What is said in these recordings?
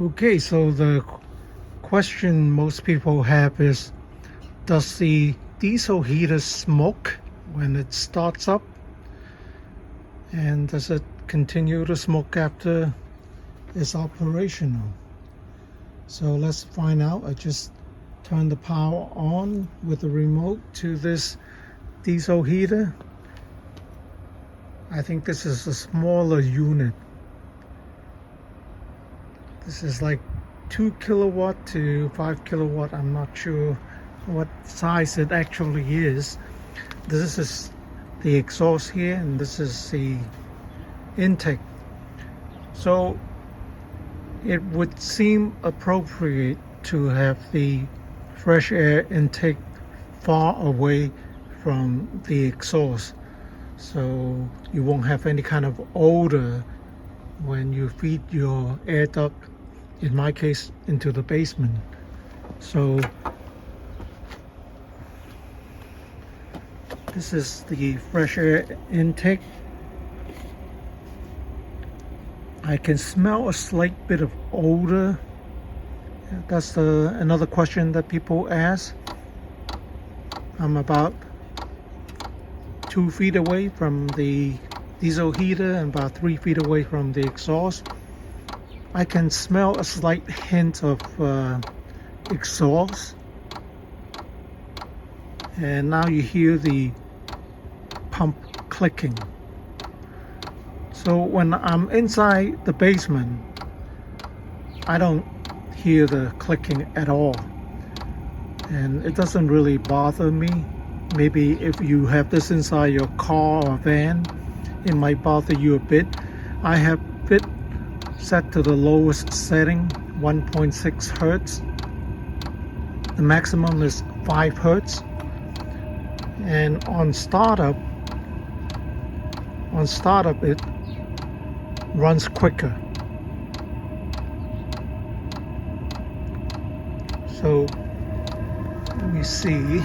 Okay, so the question most people have is, does the diesel heater smoke when it starts up? And does it continue to smoke after it's operational? So let's find out. I just turned the power on with the remote to this diesel heater. I think this is a smaller unit. This is like 2 kilowatt to 5 kilowatt. I'm not sure what size it actually is. This is the exhaust here, and this is the intake. So it would seem appropriate to have the fresh air intake far away from the exhaust, so you won't have any kind of odor when you feed your air duct, in my case, into the basement. So this is the fresh air intake. I can smell a slight bit of odor. That's another question that people ask. I'm about 2 feet away from the diesel heater and about 3 feet away from the exhaust. I can smell a slight hint of exhaust, and now you hear the pump clicking. So when I'm inside the basement, I don't hear the clicking at all, and it doesn't really bother me. Maybe if you have this inside your car or van, it might bother you a bit. I have it set to the lowest setting, 1.6 hertz. The maximum is 5 hertz. And on startup it runs quicker. So let me see.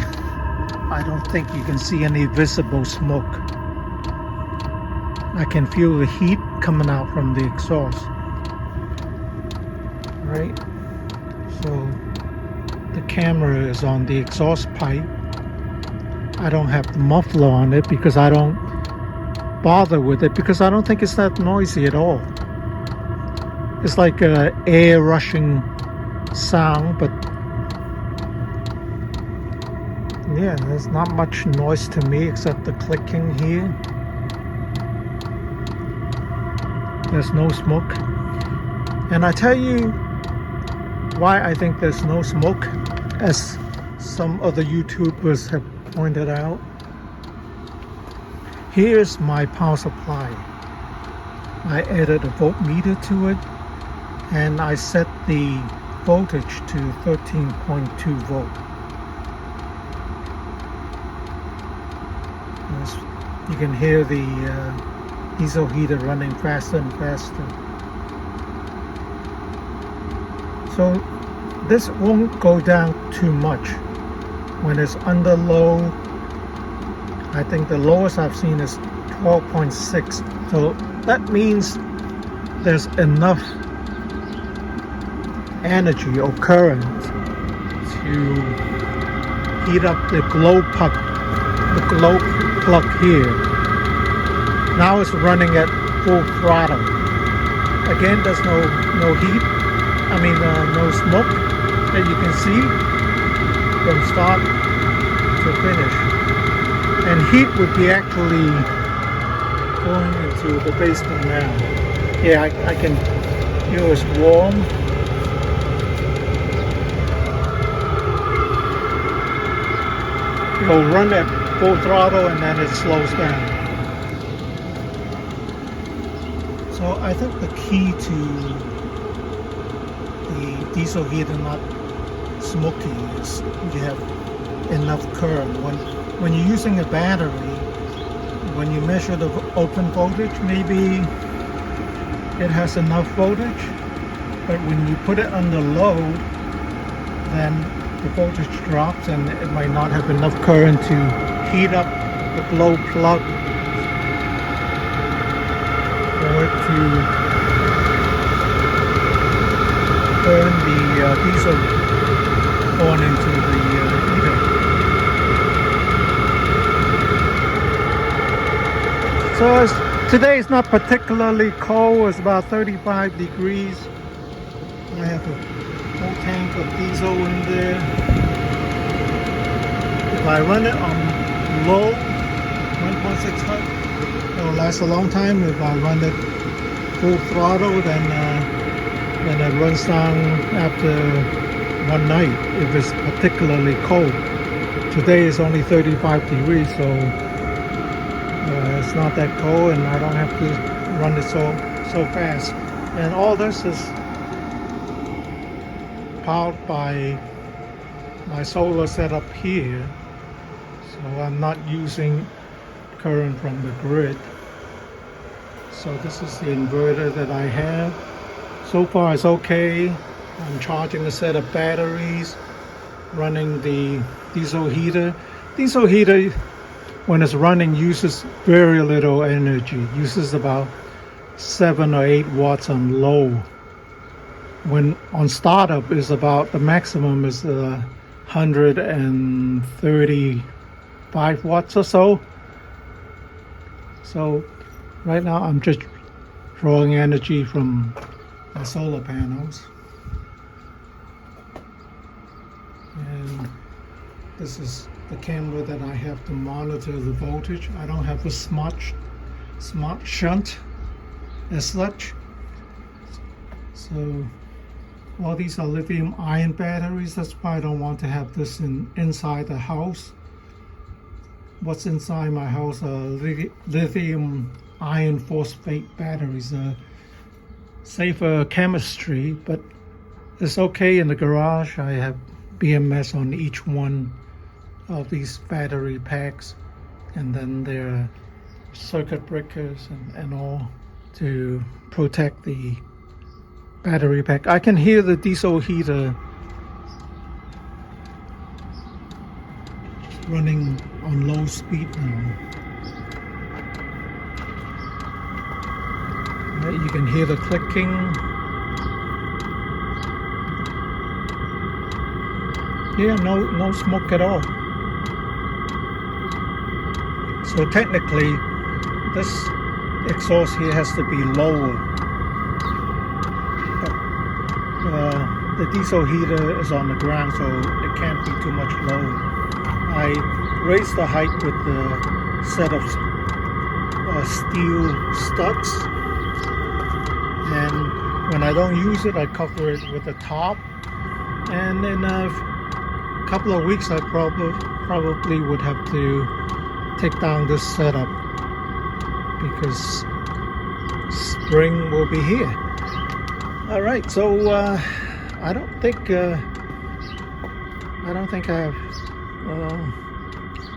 I don't think you can see any visible smoke. I can feel the heat coming out from the exhaust. Right? So the camera is on the exhaust pipe. I don't have the muffler on it because I don't bother with it, because I don't think it's that noisy at all. It's like a air rushing sound, but yeah, there's not much noise to me except the clicking here. There's no smoke. And I tell you why I think there's no smoke, as some other YouTubers have pointed out. Here's my power supply. I added a voltmeter to it, and I set the voltage to 13.2 volt. You can hear the diesel heater running faster and faster. So this won't go down too much. When it's under low, I think the lowest I've seen is 12.6. So that means there's enough energy or current to heat up the glow plug here. Now it's running at full throttle. Again, there's no heat. No smoke that you can see from start to finish. And heat would be actually going into the basement now. Yeah, I can feel it's warm. It'll run at full throttle and then it slows down. So I think the key to the diesel heater not smoking is you have enough current. When you're using a battery, when you measure the open voltage, maybe it has enough voltage, but when you put it under low, then the voltage drops and it might not have enough current to heat up the glow plug for it to burn the diesel going into the heater. So today is not particularly cold. It's about 35 degrees. I have a whole tank of diesel in there. If I run it on low, 1.6 hot, it will last a long time. If I run it full throttle, then it runs down after one night if it's particularly cold. Today is only 35 degrees, so it's not that cold, and I don't have to run it so fast. And all this is powered by my solar setup here, so I'm not using current from the grid. So this is the inverter that I have. So far it's okay. I'm charging a set of batteries, running the diesel heater. Diesel heater, when it's running, uses very little energy, uses about 7 or 8 watts on low. When on startup is about, the maximum is 135 watts or so. So right now I'm just drawing energy from my solar panels. And this is the camera that I have to monitor the voltage. I don't have a smart shunt as such. So all these are lithium ion batteries. That's why I don't want to have this inside the house. What's inside my house are lithium iron phosphate batteries. Safer chemistry, but it's okay in the garage. I have BMS on each one of these battery packs, and then there are circuit breakers and all to protect the battery pack. I can hear the diesel heater running on low speed now. You can hear the clicking. Yeah, no smoke at all. So technically, this exhaust here has to be lower. But the diesel heater is on the ground, so it can't be too much lower. I raised the height with the set of steel studs. And when I don't use it, I cover it with a tarp. And in a couple of weeks, I probably would have to take down this setup because spring will be here. All right, so I don't think I have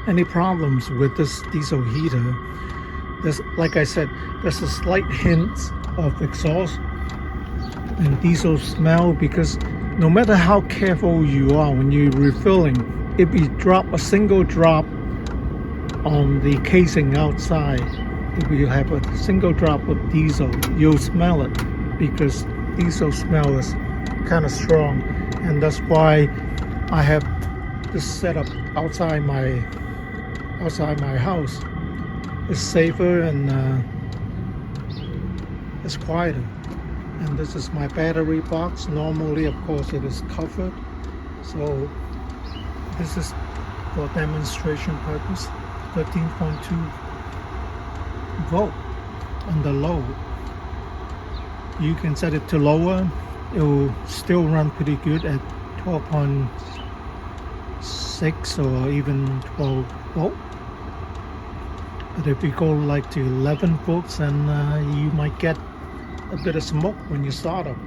any problems with this diesel heater. There's, like I said, there's a slight hint of exhaust and diesel smell, because no matter how careful you are when you're refilling, if you drop a single drop on the casing outside, if you have a single drop of diesel, you'll smell it, because diesel smell is kind of strong. And that's why I have this setup outside my house. It's safer and it's quieter. And this is my battery box. Normally, of course, it is covered, so this is for demonstration purpose. 13.2 volt on the low. You can set it to lower. It will still run pretty good at 12.6 or even 12 volt. But if you go like to 11 volts, then you might get a bit of smoke when you start up.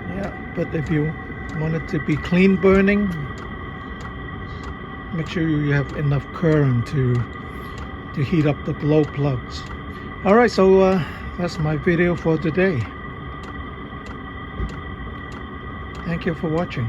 Yeah, but if you want it to be clean burning, make sure you have enough current to heat up the glow plugs. All right, so that's my video for today. Thank you for watching.